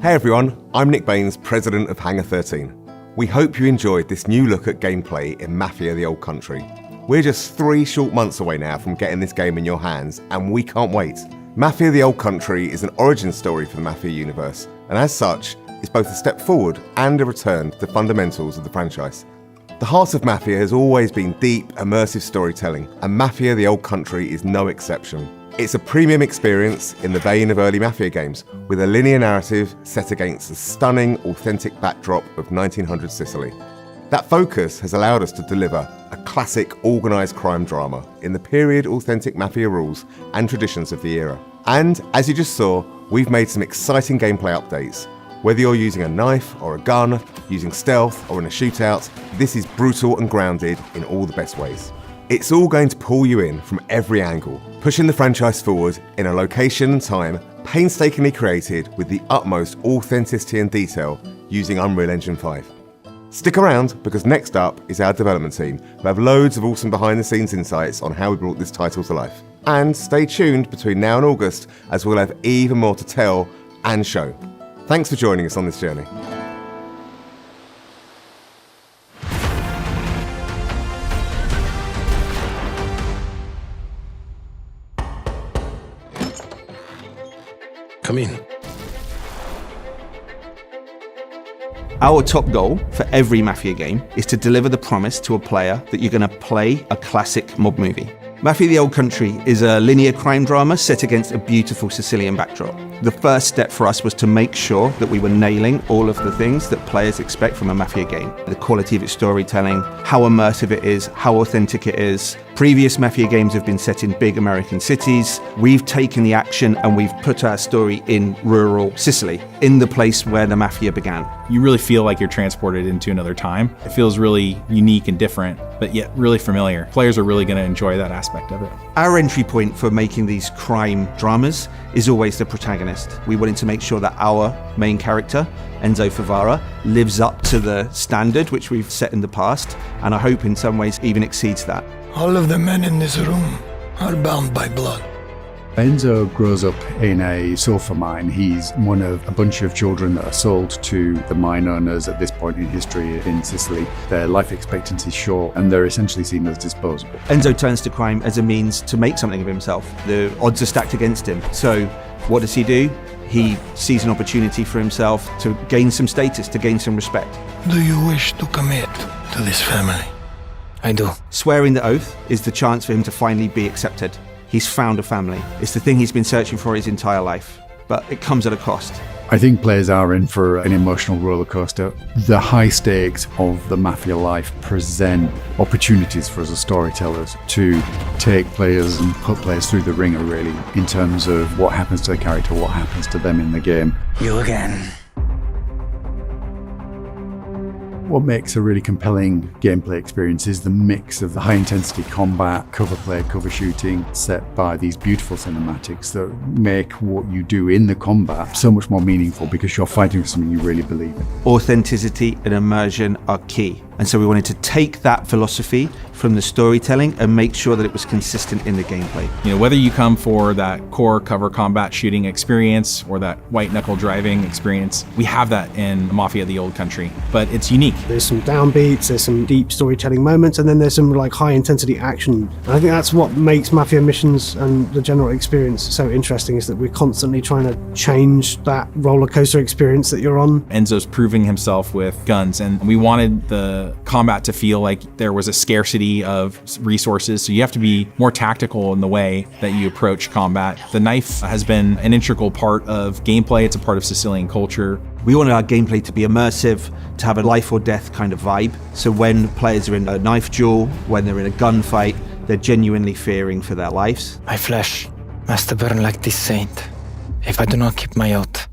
Hey everyone, I'm Nick Baines, president of Hangar 13. We hope you enjoyed this new look at gameplay in Mafia The Old Country. We're just 3 short months away now from getting this game in your hands, and we can't wait. Mafia The Old Country is an origin story for the Mafia universe, and as such, is both a step forward and a return to the fundamentals of the franchise. The heart of Mafia has always been deep, immersive storytelling, and Mafia The Old Country is no exception. It's a premium experience in the vein of early Mafia games, with a linear narrative set against the stunning, authentic backdrop of 1900 Sicily. That focus has allowed us to deliver a classic organised crime drama in the period authentic Mafia rules and traditions of the era. And, as you just saw, we've made some exciting gameplay updates. Whether you're using a knife or a gun, using stealth or in a shootout, this is brutal and grounded in all the best ways. It's all going to pull you in from every angle, pushing the franchise forward in a location and time painstakingly created with the utmost authenticity and detail using Unreal Engine 5. Stick around, because next up is our development team, who have loads of awesome behind-the-scenes insights on how we brought this title to life. And stay tuned between now and August, as we'll have even more to tell and show. Thanks for joining us on this journey. Come in. Our top goal for every Mafia game is to deliver the promise to a player that you're going to play a classic mob movie. Mafia The Old Country is a linear crime drama set against a beautiful Sicilian backdrop. The first step for us was to make sure that we were nailing all of the things that players expect from a Mafia game. The quality of its storytelling, how immersive it is, how authentic it is. Previous Mafia games have been set in big American cities. We've taken the action and we've put our story in rural Sicily, in the place where the Mafia began. You really feel like you're transported into another time. It feels really unique and different, but yet really familiar. Players are really going to enjoy that aspect of it. Our entry point for making these crime dramas is always the protagonist. We wanted to make sure that our main character, Enzo Favara, lives up to the standard which we've set in the past, and I hope in some ways even exceeds that. All of the men in this room are bound by blood. Enzo grows up in a sulfur mine. He's one of a bunch of children that are sold to the mine owners at this point in history in Sicily. Their life expectancy is short and they're essentially seen as disposable. Enzo turns to crime as a means to make something of himself. The odds are stacked against him. So what does he do? He sees an opportunity for himself to gain some status, to gain some respect. Do you wish to commit to this family? I do. Swearing the oath is the chance for him to finally be accepted. He's found a family. It's the thing he's been searching for his entire life, but it comes at a cost. I think players are in for an emotional roller coaster. The high stakes of the Mafia life present opportunities for us as storytellers to take players and put players through the ringer, really, in terms of what happens to the character, what happens to them in the game. You again. What makes a really compelling gameplay experience is the mix of the high-intensity combat, cover play, cover shooting, set by these beautiful cinematics that make what you do in the combat so much more meaningful because you're fighting for something you really believe in. Authenticity and immersion are key. And so we wanted to take that philosophy from the storytelling and make sure that it was consistent in the gameplay. You know, whether you come for that core cover combat shooting experience or that white knuckle driving experience, we have that in Mafia The Old Country, but it's unique. There's some downbeats, there's some deep storytelling moments, and then there's some like high intensity action. And I think that's what makes Mafia missions and the general experience so interesting, is that we're constantly trying to change that roller coaster experience that you're on. Enzo's proving himself with guns, and we wanted the combat to feel like there was a scarcity of resources, so you have to be more tactical in the way that you approach combat. The knife has been an integral part of gameplay. It's a part of Sicilian culture. We wanted our gameplay to be immersive, to have a life or death kind of vibe. So when players are in a knife duel, when they're in a gunfight, they're genuinely fearing for their lives. My flesh must burn like this saint if I do not keep my oath.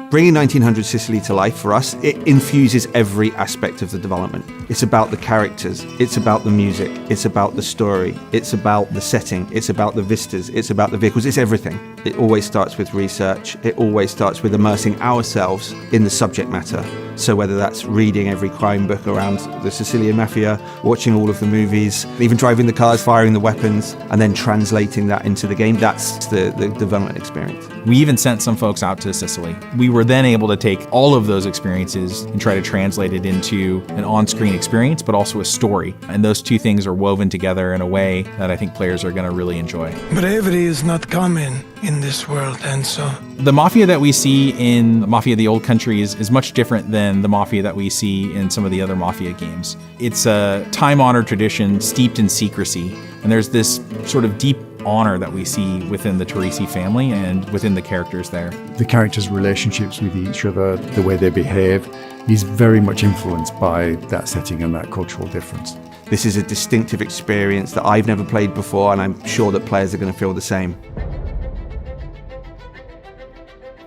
Bringing 1900 Sicily to life for us, it infuses every aspect of the development. It's about the characters, it's about the music, it's about the story, it's about the setting, it's about the vistas, it's about the vehicles, it's everything. It always starts with research, it always starts with immersing ourselves in the subject matter So whether that's reading every crime book around the Sicilian Mafia, watching all of the movies, even driving the cars, firing the weapons, and then translating that into the game, that's the development experience. We even sent some folks out to Sicily. We were then able to take all of those experiences and try to translate it into an on-screen experience, but also a story. And those two things are woven together in a way that I think players are going to really enjoy. Bravery is not common in this world, and so The Mafia that we see in Mafia The Old Country is much different than the Mafia that we see in some of the other Mafia games. It's a time-honored tradition steeped in secrecy, and there's this sort of deep honor that we see within the Teresi family and within the characters there. The characters' relationships with each other, the way they behave, is very much influenced by that setting and that cultural difference. This is a distinctive experience that I've never played before, and I'm sure that players are going to feel the same.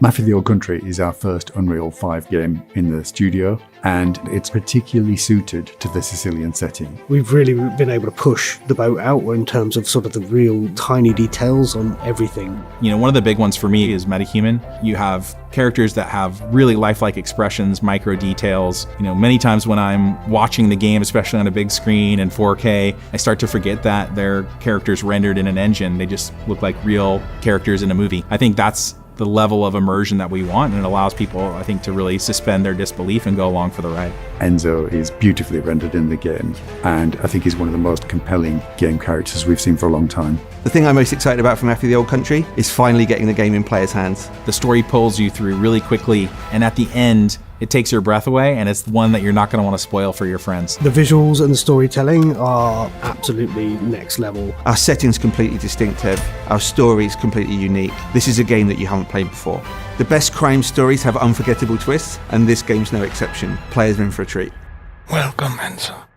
Mafia The Old Country is our first Unreal 5 game in the studio, and it's particularly suited to the Sicilian setting. We've really been able to push the boat out in terms of sort of the real tiny details on everything. You know, one of the big ones for me is metahuman. You have characters that have really lifelike expressions, micro details. You know, many times when I'm watching the game, especially on a big screen in 4K, I start to forget that they're characters rendered in an engine. They just look like real characters in a movie. I think that's the level of immersion that we want, and it allows people, I think, to really suspend their disbelief and go along for the ride. Enzo is beautifully rendered in the game, and I think he's one of the most compelling game characters we've seen for a long time. The thing I'm most excited about from Mafia The Old Country is finally getting the game in players' hands. The story pulls you through really quickly, and at the end, it takes your breath away, and it's one that you're not going to want to spoil for your friends. The visuals and the storytelling are absolutely next level. Our setting's completely distinctive. Our story's completely unique. This is a game that you haven't played before. The best crime stories have unforgettable twists, and this game's no exception. Players are in for a treat. welcome, Enzo.